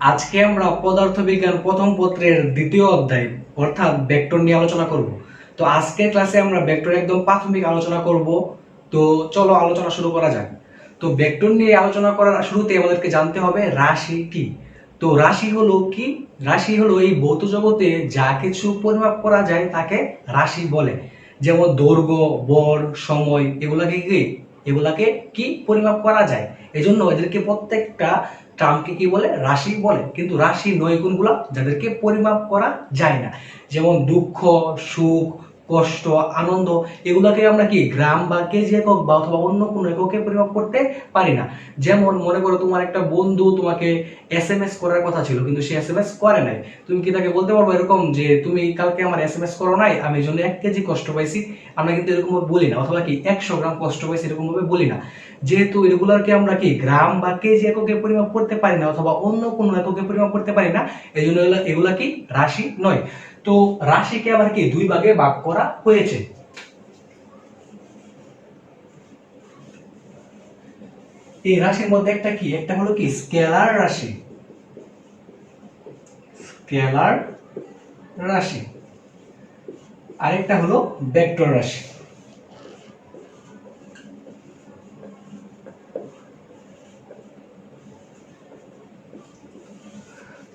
আজকে আমরা পদার্থবিজ্ঞান প্রথম পত্রের দ্বিতীয় অধ্যায় অর্থাৎ ভেক্টর নিয়ে আলোচনা করব। তো আজকের ক্লাসে আমরা ভেক্টর একদম প্রাথমিক আলোচনা করব। তো চলো আলোচনা শুরু করা যাক। তো ভেক্টর নিয়ে আলোচনা করার শুরুতে আমাদেরকে জানতে হবে রাশি কি। তো রাশি হলো কি? রাশি হলো এই ভৌত জগতে যা কিছু পরিমাপ করা যায় তাকে রাশি বলে। যেমন দৈর্ঘ্য, ভর, সময় এগুলাকে কি পরিমাপ করা যায়। এজন্য এদেরকে প্রত্যেকটা টার্মকে কি বলে? রাশি বলে। কিন্তু রাশি নয় কোনগুলা? যাদেরকে পরিমাপ করা যায় না। যেমন দুঃখ, সুখ, কষ্ট, আনন্দ এগুলাকে আমরা কি গ্রাম বা কেজি একক বা অথবা অন্য কোনো এককে পরিমাপ করতে পারি না। যেমন মনে করো তোমার একটা বন্ধু তোমাকে এসএমএস করার কথা ছিল কিন্তু সে এসএমএস করে নাই। তুমি কি তাকে বলতে পারবো এরকম যে তুমি কালকে আমার এসএমএস করো নাই, আমি এই জন্য 1 কেজি কষ্ট পাইছি? আমরা কিন্তু এরকম বলি না। অথবা কি 100 গ্রাম কষ্ট পাইছি এরকম ভাবে বলি না। যেহেতু এগুলাকে আমরা কি গ্রাম বা কেজি এককে পরিমাপ করতে পারি না অথবা অন্য কোনো এককে পরিমাপ করতে পারি না, এই জন্য এগুলা কি রাশি নয়। তো রাশিকে আবার কি দুই ভাগে ভাগ করা হয়েছে। এই রাশির মধ্যে একটা হলো কি স্কেলার রাশি, স্কেলার রাশি, আরেকটা হলো ভেক্টর রাশি।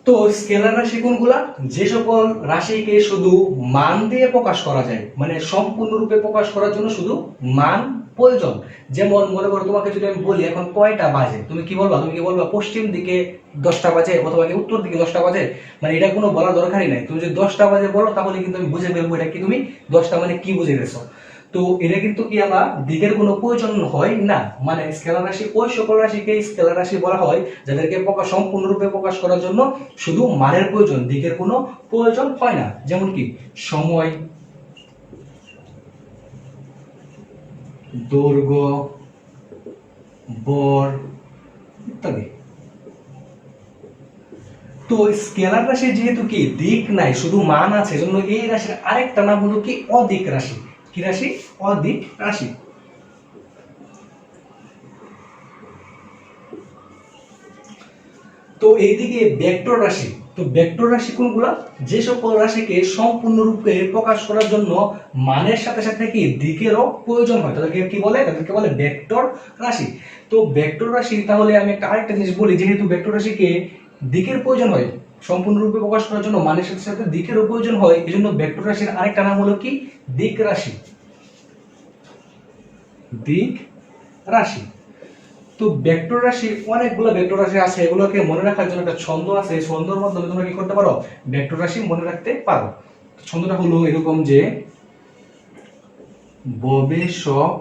তো স্কেলার রাশি কোনগুলা? যে সকল রাশিকে শুধু মান দিয়ে প্রকাশ করা যায়, মানে সম্পূর্ণরূপে প্রকাশ করার জন্য শুধু মান প্রয়োজন। যেমন মনে করো তোমাকে যদি আমি বলি এখন কয়টা বাজে, তুমি কি বলবা? তুমি কি বলবা পশ্চিম দিকে 10টা বাজে অথবা কি উত্তর দিকে 10টা বাজে? মানে এটা কোনো বলা দরকারই নাই। তুমি যদি 10টা বাজে বলো তাহলে কিন্তু আমি বুঝে ফেলবো এটা কি তুমি 10টা মানে কি বুঝে গেছো। তো এটা কিন্তু কি আমার দিকের কোনো প্রয়োজন হয় না। মানে স্কেলার রাশি ওই সকল রাশিকে স্কেলার রাশি বলা হয় যাদেরকে সম্পূর্ণরূপে প্রকাশ করার জন্য শুধু মানের প্রয়োজন, দিকের কোনো প্রয়োজন হয় না। যেমন কি সময়, দৈর্ঘ্য, ভর ইত্যাদি। তো স্কেলার রাশি যেহেতু কি দিক নাই শুধু মান আছে, জন্য এই রাশির আরেকটা নাম হলো কি অদিক রাশি। কি রাশি? অদিক রাশি। তো এইদিকে ভেক্টর রাশি। তো ভেক্টর রাশি কোনগুলা? যে সকল রাশিকে সম্পূর্ণরূপে প্রকাশ করার জন্য মানের সাথে সাথে কি দিকেরও প্রয়োজন হয় তাদেরকে কি বলে? তাদেরকে বলে ভেক্টর রাশি। তো ভেক্টর রাশি, তাহলে আমি আরেকটা জিনিস বলি, যেহেতু ভেক্টর রাশিকে দিকের প্রয়োজন হয় সম্পূর্ণরূপে প্রকাশ করার জন্য মানের সাথে সাথে দিকেরও প্রয়োজন হয়, এই জন্য ভেক্টর রাশির আরেকটা নাম হলো কি দিক রাশি। দিক রাশি। তো ভেক্টর রাশি অনেকগুলো ভেক্টর রাশি আছে, এগুলোকে মনে রাখার জন্য একটা ছন্দ আছে। এই ছন্দের মাধ্যমে তোমরা কি করতে পারো? ভেক্টর রাশি মনে রাখতে পারো। ছন্দটা হলো এরকম যে ববে সব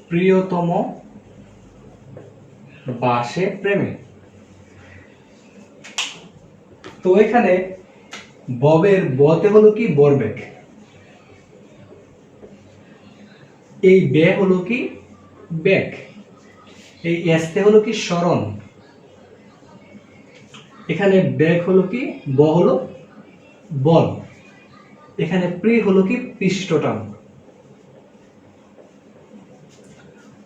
প্রিয়তম বাসে প্রেমে। তো এখানে ববের বতে হলো কি বরবেগ, এই বে হলো কি বেগ, এই এসতে হলো কি স্মরণ, এখানে বেগ হলো কি ব হলো বল, এখানে প্রি হলো কি পৃষ্ঠটান,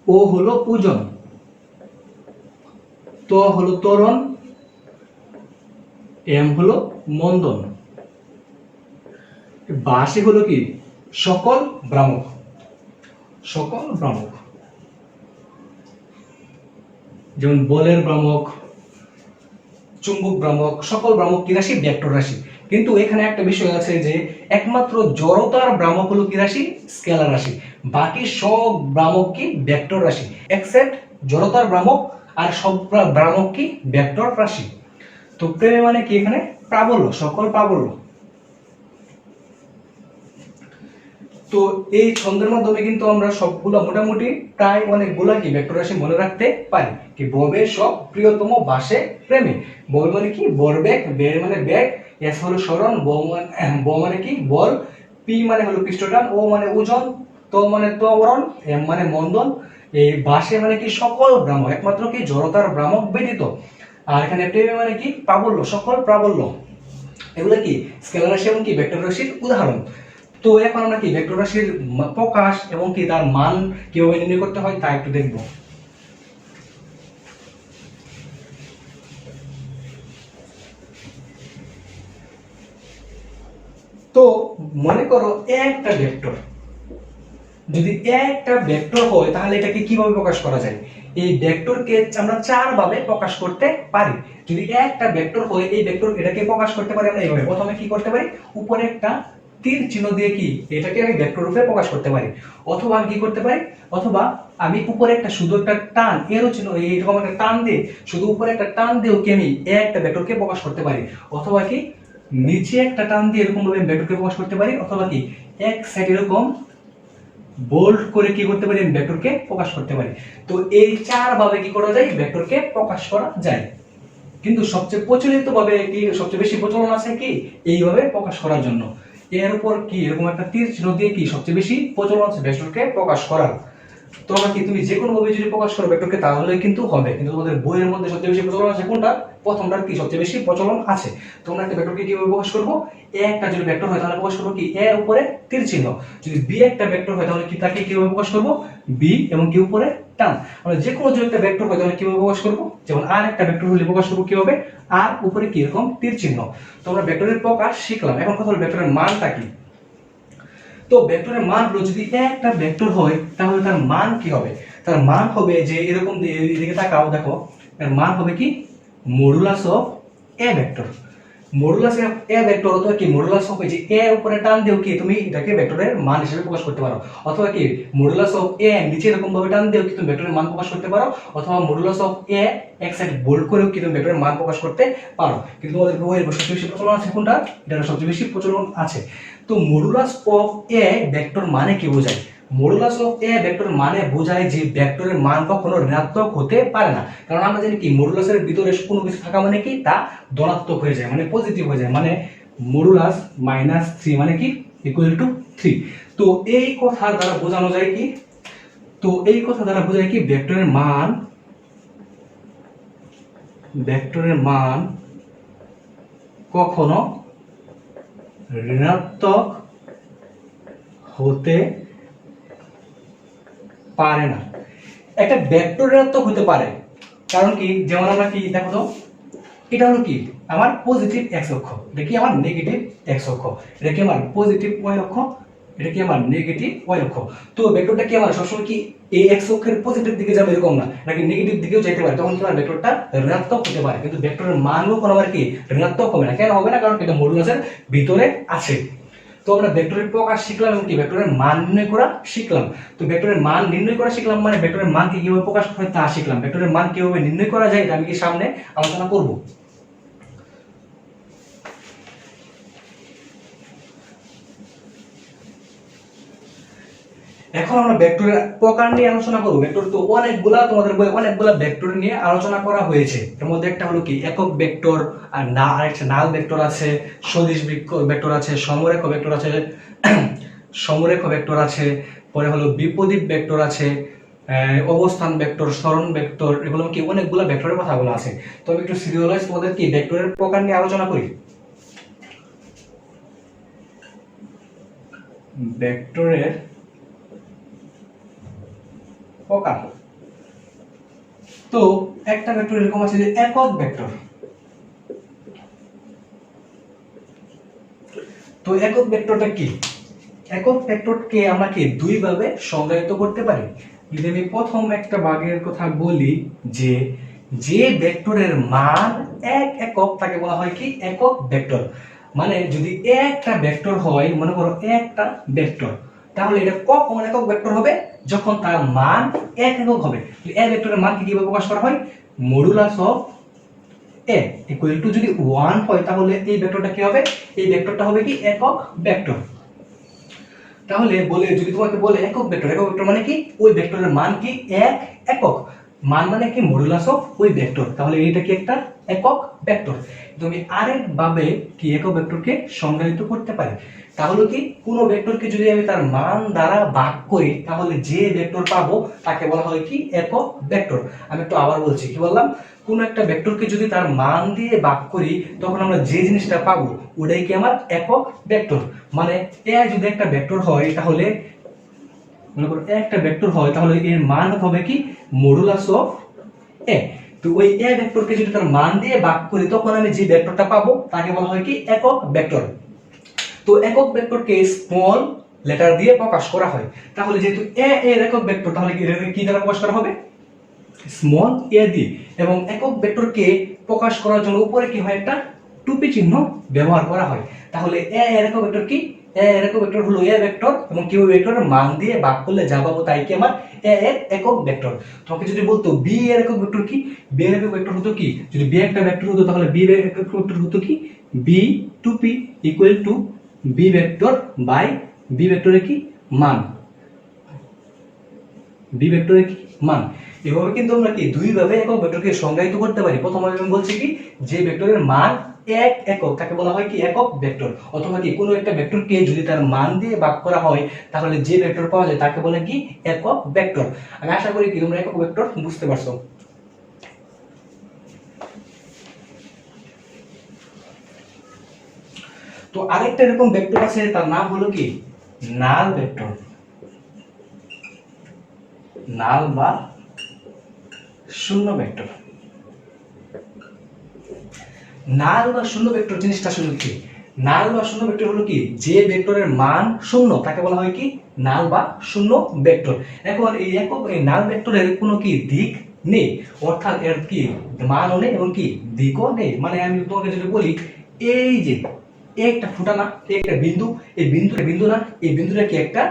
ও হলো ওজন, ত হলো ত্বরণ, এম হলো মন্দন, বাসে হলো কি সকল ভ্রামক, সকল ভ্রামক। যেমন বলের ভ্রামক, চুম্বক ভ্রামক, সকল ভ্রামক কি রাশি? ভেক্টর রাশি। কিন্তু এখানে একটা বিষয় আছে যে একমাত্র জড়তার ভ্রামক হলো কি রাশি? স্কেলার রাশি। বাকি সব ভ্রামক কি ভেক্টর রাশি, এক্সেপ্ট জড়তার ভ্রামক, আর সব ভ্রামক কি ভেক্টর রাশি। তো প্রেমে মানে কি? এখানে প্রাবল্য, সকল প্রাবল্য। তো এই ছন্দের মাধ্যমে কিন্তু আমরা সবগুলো মোটামুটি প্রায় অনেকগুলা কি ভেক্টর রাশি মনে রাখতে পারি। কি ববের সব প্রিয়তম বাসে প্রেমে। বল মানে কি বরবেগ, বের মানে বেগ, এস হলো স্মরণ, ব মানে কি বল, পি মানে হলো পৃষ্ঠটান, ও মানে ওজন, তো মানে ত্বরণ, এম মানে মন্দন, এই বাসে মানে কি সকল ভ্রামক একমাত্র কি জড়তার ভ্রামক ব্যতীত। আর এখানে প্রেমে মানে কি প্রাবল্য, সকল প্রাবল্য। এগুলো কি স্কেলার রাশি এবং কি ভেক্টর রাশির উদাহরণ। তো এখন আমরা কি ভেক্টর রাশির প্রকাশ এবং কি তার মান কিভাবে নির্ণয় করতে হয় তা একটু দেখব। তো মনে করো একটা ভেক্টর, যদি একটা ভেক্টর হয় তাহলে এটাকে কিভাবে প্রকাশ করা যায়? এই ভেক্টরকে আমরা চার ভাবে প্রকাশ করতে পারি। যদি একটা ভেক্টর হয়, এই ভেক্টর এটাকে প্রকাশ করতে পারি আমরা এইভাবে। প্রথমে কি করতে পারি, উপরে একটা তীর চিহ্ন দিয়ে কি এটাকে আমি ভেক্টর রূপে প্রকাশ করতে পারি। অথবা আমি কি করতে পারি, অথবা আমি উপরে একটা শুধু একটা টান এরো চিহ্ন এইরকম একটা টান দিয়ে, শুধু উপরে একটা টান দিয়েও কি আমি একটা ভেক্টরকে প্রকাশ করতে পারি। অথবা কি নিচে একটা টান দিয়ে এরকম ভাবে ভেক্টরকে প্রকাশ করতে পারি। অথবা কি এক সাইড এরকম বোল্ড করে কি করতে পারি, ভেক্টরকে প্রকাশ করতে পারি। তো এই চার ভাবে কি করা যায়, ভেক্টরকে প্রকাশ করা যায়। কিন্তু সবচেয়ে প্রচলিত ভাবে কি, সবচেয়ে বেশি প্রচলন আছে কি এইভাবে প্রকাশ করার জন্য। এর উপর কি এরকম একটা তীর চিহ্ন দিয়ে কি সবচেয়ে বেশি প্রচলন আছে ভেক্টরকে প্রকাশ করার। তোমরা কি তুমি যে কোনো ভাবে যদি প্রকাশ করো ভেক্টরকে তাহলে কিন্তু হবে। কিন্তু তোমাদের বইয়ের মধ্যে সবচেয়ে বেশি প্রচলন আছে কোনটা, প্রথমটার কি সবচেয়ে বেশি প্রচলন আছে। তোমরা একটা ভেক্টরকে কিভাবে প্রকাশ করবো, এ একটা যদি ভেক্টর হয় তাহলে প্রকাশ করবো কি এর উপরে তীর চিহ্ন। যদি বি একটা ভেক্টর হয় তাহলে কি তাকে কিভাবে প্রকাশ করবো, বি এবং কি উপরে টান। আমরা যে কোনো যদি একটা ভেক্টর হয় তাহলে কিভাবে প্রকাশ করবো, যেমন আর একটা ভেক্টর হলে প্রকাশ করবো কিভাবে, আর উপরে কি এরকম তীর চিহ্ন। তোমরা ভেক্টরের প্রকাশ শিখলাম, এখন কথা হলো ভেক্টরের মানটা কি। তো ভেক্টরের মান হলো, যদি একটা ভেক্টর হয় তাহলে তার মান কি হবে, তার মান হবে যে এরকম, এদিকে তাকাও দেখো, এর মান হবে কি modulus of A vector. Modulus of A vector অথবা কি মডুলাস অফ যে এ উপরে টান দিও কি তুমি এটাকে ভেক্টরের মান হিসেবে প্রকাশ করতে পারো। অথবা কি মডুলাস অফ এ নিচে এরকম ভাবে টান দিও কি তুমি ভেক্টরের মান প্রকাশ করতে পারো। অথবা মডুলাস অফ এ এক সাইড বোল্ড করেও কি তুমি ভেক্টরের মান প্রকাশ করতে পারো। কিন্তু তোমাদের বইয়ের সবচেয়ে বেশি প্রচলন আছে কোনটা, এটা সবচেয়ে বেশি প্রচলন আছে। তো মডুলাস অফ এ ভেক্টর মানে কি বোঝায়, মডুলাস অফ এ ভেক্টর মানে বোঝায় যে ভেক্টরের মান কখনো ঋণাত্মক হতে পারে না। কারণ আমরা জানি কি মডুলাসের ভিতরে কোনো কিছু থাকা মানে কি তা ধনাত্মক হয়ে যায়, মানে পজিটিভ হয়ে যায়। মানে মডুলাস -3 মানে কি ইকুয়াল টু 3। তো এই কথা দ্বারা বোঝানো যায় কি, তো এই কথা দ্বারা বোঝায় কি ভেক্টরের মান কখনো ঋণাত্মক হতে পারে না। একটা ভেক্টর ঋণাত্মক হতে পারে, কারণ কি যেমন আমরা কি দেখো তো, এটা হলো কি আমার পজিটিভ এক্স অক্ষ, এটা কি আমার নেগেটিভ এক্স অক্ষ, এটা কি আমার পজিটিভ ওয়াই অক্ষ, এটা কি আমার নেগেটিভ ওয়াই অক্ষ। তো ভেক্টরটা কি আমার সবসময় কি এই এক্স অক্ষের পজিটিভ দিকে যাবে এরকম না, নাকি নেগেটিভ দিকেও যেতে পারে, তখন কি আমার ভেক্টরটা ঋণাত্মক হতে পারে। কিন্তু ভেক্টরের মানও কোনো আবার কি ঋণাত্মক হবে না। কেন হবে না, কারণ এটা মডুলাসের ভিতরে আছে। তো আমরা ভেক্টরের প্রকাশ শিখলাম এবং কি ভেক্টরের মান নির্ণয় করা শিখলাম। তো ভেক্টরের মান নির্ণয় করা শিখলাম মানে ভেক্টরের মানকে কিভাবে প্রকাশ হয় তা শিখলাম। ভেক্টরের মান কিভাবে নির্ণয় করা যায় এটা আমি কি সামনে আলোচনা করব। এখন আমরা ভেক্টরের প্রকার নিয়ে আলোচনা করব। ভেক্টর তো অনেকগুলা, তোমাদের বইয়ে অনেকগুলা ভেক্টর নিয়ে আলোচনা করা হয়েছে। এর মধ্যে একটা হলো কি একক ভেক্টর, আর আরেকটা নাল ভেক্টর আছে, সদিশ ভেক্টর আছে, সমরেখ ভেক্টর আছে, সমরেখ ভেক্টর আছে, পরে হলো বিপদীপ ভেক্টর আছে, অবস্থান ভেক্টর, সরণ ভেক্টর, এগুলো কি অনেকগুলা ভেক্টরের কথাগুলো আছে। তো আমি একটু সিরিয়ালাইজ তোমাদের কি ভেক্টরের প্রকার নিয়ে আলোচনা করি। ভেক্টরের প্রকার, তো একটা ভেক্টর এরকম আছে যে একক ভেক্টর। তো একক ভেক্টরটা কি, একক ভেক্টরকে আমরা কি দুই ভাবে সংজ্ঞায়িত করতে পারি। যদি আমি প্রথম একটা ভাগের কথা বলি, যে যে ভেক্টরের মান এক একক তাকে বলা হয় কি একক ভেক্টর। মানে যদি একটা ভেক্টর হয়, মনে করো একটা ভেক্টর, তাহলে এটা কখন একক ভেক্টর হবে, যখন তার মান এক একক হবে। এ ভেক্টরের মানকে কিভাবে প্রকাশ করা হয়, modulus of A equal to যদি 1 হয় তাহলে এই ভেক্টরটা কি হবে, এই ভেক্টরটা হবে কি একক ভেক্টর। তাহলে বলে যদি তোমাকে বলে একক ভেক্টর, একক ভেক্টর মানে কি ওই ভেক্টরের মান কি এক একক, মান মানে কি মডুলাস অফ ওই ভেক্টর, তাহলে এটা কি একটা একক ভেক্টর। তুমি আরেক ভাবে কি একক ভেক্টরকে সংজ্ঞায়িত করতে পারি। তাহলে কি কোন ভেক্টরকে যদি আমি তার মান দ্বারা ভাগ করি তাহলে যে ভেক্টর পাবো তাকে বলা হয় কি একক ভেক্টর। আমি একটু আবার বলছি, কি বললাম, কোন একটা ভেক্টরকে যদি তার মান দিয়ে ভাগ করি তখন আমরা যে জিনিসটা পাবো ওটাই কি আমার একক ভেক্টর। মানে এ যদি একটা ভেক্টর হয় তাহলে মনে করো একটা ভেক্টর হয় তাহলে এর মান হবে কি মডুলাস অফ এ। তো ওই এ ভেক্টরকে যদি তার মান দিয়ে ভাগ করি তখন আমি যে ভেক্টরটা পাবো তাকে বলা হয় কি একক ভেক্টর। তো একক ভেক্টরকে স্মল লেটার দিয়ে প্রকাশ করা হয়। তাহলে যেহেতু এ এর একক ভেক্টর, তাহলে কি দ্বারা প্রকাশ করা হবে? স্মল এ দিয়ে। এবং একক ভেক্টরকে প্রকাশ করার জন্য উপরে কি হয়, একটা টুপি চিহ্ন ব্যবহার করা হয়। তাহলে এ এর একক ভেক্টর কি? এ এর একক ভেক্টর হলো এ ভেক্টর, এবং কিউ ভেক্টরের মান দিয়ে ভাগ করলে যা পাবো তাই কি আমার এ এর একক ভেক্টর। তোমাকে যদি বলতো বি এর একক ভেক্টর কি, বি এর একক ভেক্টর হতো কি, যদি বি একটা ভেক্টর হতো তাহলে বি এর একক ভেক্টর হতো কি, বি টুপি equal to B vector by B ভেক্টরের কি মান, বি ভেক্টরের কি মান। এভাবে কিন্তু আমরা কি দুই ভাবে একক ভেক্টরকে সংজ্ঞায়িত করতে পারি। প্রথমে আমি বলছি কি, যে ভেক্টরের মান এক একক তাকে বলা হয় কি একক ভেক্টর, অথবা কি কোনো একটা ভেক্টরকে যদি তার মান দিয়ে ভাগ করা হয় তাহলে যে ভেক্টর পাওয়া যায় তাকে বলে কি একক ভেক্টর। আমি আশা করি কি তোমরা একক ভেক্টর বুঝতে পারছো। তো আরেকটা এরকম ভেক্টর আছে, তার নাম হলো কি নাল ভেক্টর, নাল বা শূন্য ভেক্টর। নাল বা শূন্য ভেক্টর জিনিসটা আসলে কি? নাল বা শূন্য ভেক্টর হলো কি, যে ভেক্টরের মান শূন্য তাকে বলা হয় কি নাল বা শূন্য ভেক্টর। এখন এই একক এই নাল ভেক্টরের কোনো কি দিক নেই, অর্থাৎ এর কি মানও নেই এবং কি দিকও নেই। মানে আমি তোমাকে যদি বলি এই যে একটা ফুটা না, একটা বিন্দু, এই বিন্দু না, এই বিন্দুটা কি একটা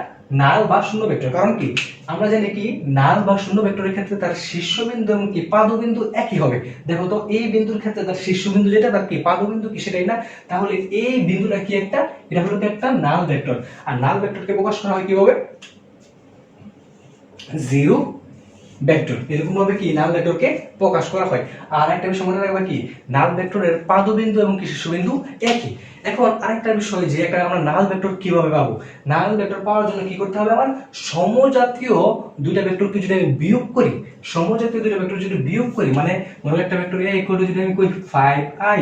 নাল বা শূন্য ভেক্টর। কারণ কি আমরা জানি কি নাল বা শূন্য ভেক্টরের ক্ষেত্রে তার শীর্ষবিন্দু এবং কি পাদবিন্দু একই হবে। দেখো তো এই বিন্দুর ক্ষেত্রে তার শীর্ষবিন্দু যেটা, তার কি পাদবিন্দু কি সেটাই না। তাহলে এই বিন্দুটা কি একটা, এটা হলো একটা নাল ভেক্টর। আর নাল ভেক্টরকে প্রকাশ করা হয় কিভাবে? জিরো ভেক্টর, এরকম ভাবে কি নাল ভেক্টরকে প্রকাশ করা হয়। আর একটা বিষয় মনে রাখবা কি নাল ভেক্টরের পাদবিন্দু এবং কি শীর্ষবিন্দু একই। এখন আরেকটা বিষয় যে একটা আমরা নাল ভেক্টর কিভাবে পাবো, নাল ভেক্টর পাওয়ার জন্য কি করতে হবে? আমার সমজাতীয় দুইটা ভেক্টরকে যদি আমি বিয়োগ করি, সমজাতীয় দুইটা ভেক্টর যদি বিয়োগ করি, মানে ধরো একটা ভেক্টর a ইকুয়াল টু যদি আমি কই 5i,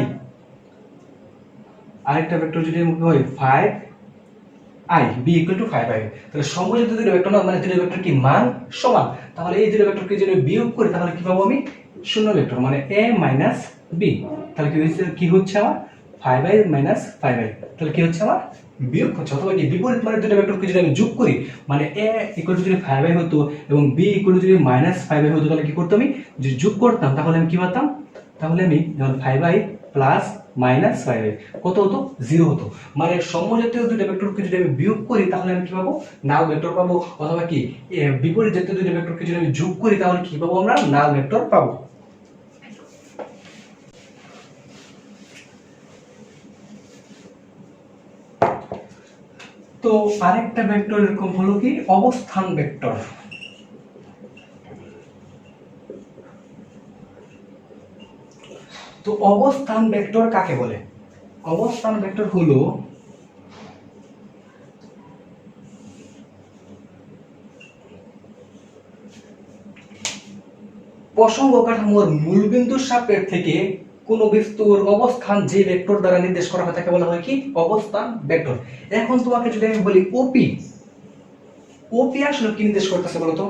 আরেকটা ভেক্টর যদি আমি কই 5i b equal to 5i, তাহলে সমজাতীয় দুইটা ভেক্টর না, মানে দুইটা ভেক্টর কি মান সমান। তাহলে এই দুইটা ভেক্টরকে যদি বিয়োগ করি তাহলে কি পাবো? আমি শূন্য ভেক্টর, মানে a মাইনাস b। তাহলে কি হচ্ছে আমার 5i মাইনাস 5i, তাহলে কি হচ্ছে আমার বিয়োগ হচ্ছে। অথবা কি বিপরীত মানে দুইটা ভেক্টরকে যদি আমি যোগ করি, মানে a ইকুয়াল টু যদি 5i হতো এবং b ইকুয়াল টু যদি মাইনাস 5i হতো, তাহলে কি করতাম? আমি যদি যোগ করতাম তাহলে আমি কি পাতাম? তাহলে আমি যখন 5i প্লাস মাইনাস 5i কত হতো? 0 হতো। মানে সমজাতীয় দুইটা ভেক্টরকে যদি আমি বিয়োগ করি তাহলে আমি কি পাবো? নাল ভেক্টর পাবো। অথবা কি বিপরীত জাতীয় দুইটা ভেক্টরকে যদি আমি যোগ করি তাহলে কি পাবো? আমরা নাল ভেক্টর পাবো। তো আরেকটা ভেক্টর এরকম হলো কি অবস্থান ভেক্টর। তো অবস্থান ভেক্টর কাকে বলে? অবস্থান ভেক্টর হলো প্রসঙ্গ কাঠামোর মূলবিন্দুর সাপেক্ষ থেকে কোন বস্তুর অবস্থান যে ভেক্টর দ্বারা নির্দেশ করা হয় তাকে বলা হয় কি অবস্থান ভেক্টর। এখন তোমাকে যদি আমি বলি ওপি, ওপি আসলে কি নির্দেশ করতেছে বলতো?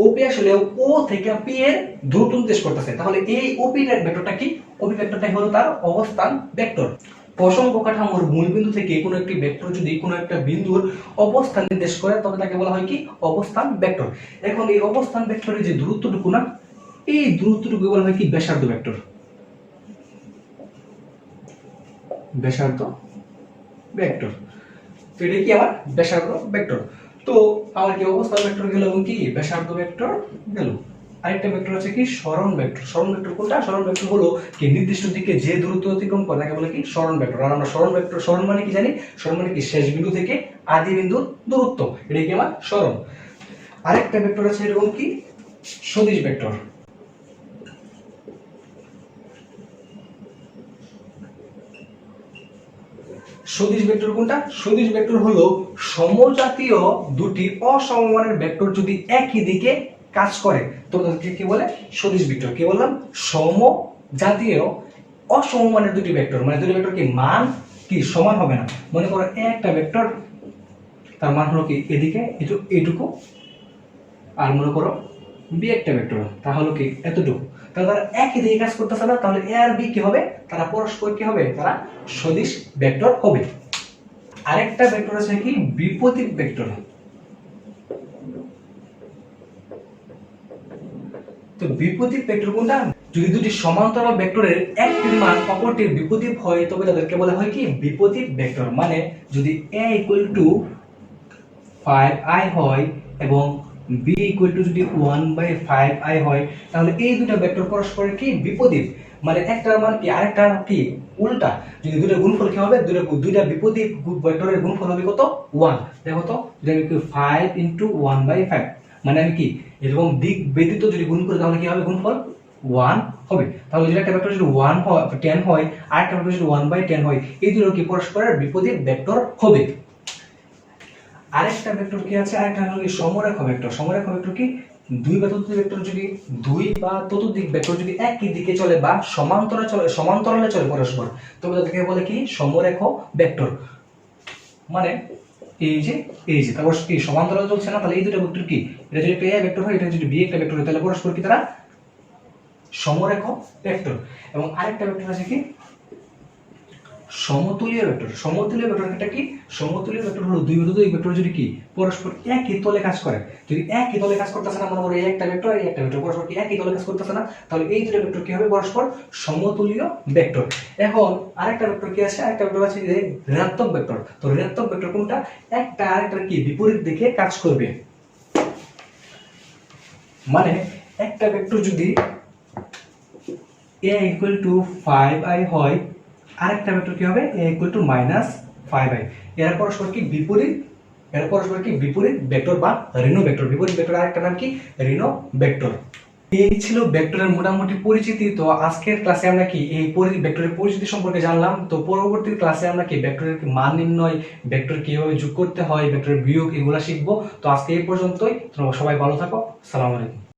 ওপি আসলে ও থেকে পি এর দূরত্ব নির্দেশ করতেছে। তাহলে এই ওপি ভেক্টরটা কি? ওপি ভেক্টরটাই হলো তার অবস্থান ভেক্টর। প্রসঙ্গ কাঠামোর মূলবিন্দু থেকে কোনো একটি ভেক্টর যদি কোনো একটা বিন্দুর অবস্থান নির্দেশ করে তবে তাকে বলা হয় কি অবস্থান ভেক্টর। এখন এই অবস্থান ভেক্টরের যে দূরত্বটুকু না, এই দূরত্বটুকু বলা হয় কি ব্যাসার্ধ ভেক্টর, ব্যাসার্ধ ভেক্টর। তো এটা কি আমার ব্যাসার্ধ ভেক্টর। তো আমার কি অবস্থান ভেক্টর গেল এবং কি ব্যাসার্ধ ভেক্টর গেল। আরেকটা ভেক্টর আছে কি সরণ ভেক্টর। সরণ ভেক্টর কোনটা? সরণ ভেক্টর হলো কি নির্দিষ্ট দিকে যে দূরত্ব অতিক্রম করে তাকে বলে কি সরণ ভেক্টর। আর আমরা সরণ ভেক্টর, সরণ মানে কি জানি? সরণ মানে কি শেষ বিন্দু থেকে আদি বিন্দুর দূরত্ব, এটা কি আমার সরণ। আরেকটা ভেক্টর আছে এরকম কি সদিশ ভেক্টর। সদিশ ভেক্টর কোনটা? সদিশ ভেক্টর হলো সমজাতীয় দুটি অসমমানের ভেক্টর যদি একই দিকে কাজ করে তো তাদেরকে কি বলে? সদিশ ভেক্টর। কি বললাম? সমজাতীয় অসমমানের দুটি ভেক্টর, মানে দুটি ভেক্টর কি মান কি সমান হবে না। মনে করো একটা ভেক্টর তার মান হলো কি এদিকে এইটুকু, আর মনে করো বি একটা ভেক্টর তা হলো কি এতটুকু। তাহলে তারা একই দিকে কাজ করতেছে না, তাহলে এ আর বি কি হবে? তারা পরস্পর কি হবে? তারা সদিশ ভেক্টর হবে। আরেকটা ভেক্টর আছে কি বিপরীত ভেক্টর। তো বিপরীত ভেক্টর কোনটা? যদি দুটি সমান্তরাল ভেক্টরের একটির মান অপরটির বিপরীত হয় তবে তাদেরকে বলা হয় কি বিপরীত ভেক্টর। মানে যদি a = 5i হয় এবং b = যদি 1/5i হয়, তাহলে এই দুটো ভেক্টর পরস্পরের কি বিপরীত। মানে একটার মান কি আরেকটার কি উল্টা। যদি দুটো গুণফল কি হবে, দুইটা বিপরীত ভেক্টরের গুণফল হবে কত 1। দেখো তো, যদি আমি 5 × 1/5, মানে আমি কি এরকম দিক ব্যতীত যদি গুণ করি তাহলে কি হবে গুণফল 1 হবে। তাহলে যদি একটা ভেক্টর যদি 1 হয় 10 হয় আর একটা ভেক্টর যদি 1/10 হয়, এই দুটো কি পরস্পরের বিপরীত ভেক্টর হবে। আরেকটা ভেক্টর কি আছে, আরেকটা হলো সমরেখ ভেক্টর। সমরেখ ভেক্টর কি দুই বা ততোধিক ভেক্টর যদি দুই বা ততোধিক ভেক্টর যদি একই দিকে চলে বা সমান্তরালে চলে পরস্পর, তবে তাদেরকে বলে কি সমরেখ ভেক্টর। মানে এই যে তারপর কি সমান্তরালে চলছে না, তাহলে এই দুটো ভেক্টর কি, এটা যদি একটা a ভেক্টর হয়, এটা যদি b একটা ভেক্টর হয়, তাহলে পরস্পর কি তারা সমরেখ ভেক্টর। এবং আরেকটা ভেক্টর আছে কি সমতুল্য ভেক্টর। সমতুল্য ভেক্টরটা কি? সমতুল্য ভেক্টর হলো দুই ততোধিক ভেক্টর যদি কি পরস্পর একই তলে কাজ করে। যদি একই তলে কাজ করতেছে না, মনে করো এই একটা ভেক্টর এই একটা ভেক্টর পরস্পর কি একই তলে কাজ করতেছে না, তাহলে এই দুটো ভেক্টর কি হবে পরস্পর সমতুল্য ভেক্টর। এখন আরেকটা ভেক্টর কি আছে, আরেকটা ভেক্টর আছে যে ঋণাত্মক ভেক্টর। তো ঋণাত্মক ভেক্টর কোনটা? একটা আরেকটার কি বিপরীত দিকে কাজ করবে। মানে একটা ভেক্টর যদি a = 5i হয়, আরেকটা ভেক্টর কি হবে a = -5i। এরা পরস্পর কি বিপরীত, এরা পরস্পর কি বিপরীত ভেক্টর বা ঋণ ভেক্টর। বিপরীত ভেক্টর আরেকটা নাম কি ঋণ ভেক্টর। এই ছিল ভেক্টরের মোটামুটি পরিচিতি। তো আজকের ক্লাসে আমরা কি এই ভেক্টরের পরিচিতি সম্পর্কে জানলাম। তো পরবর্তী ক্লাসে আমরা কি ভেক্টরের মান নির্ণয়, ভেক্টর কিভাবে যোগ করতে হয়, ভেক্টরের বিয়োগ এগুলা শিখবো। তো আজকে এই পর্যন্তই। তোমরা সবাই ভালো থাকো। আসসালামু আলাইকুম।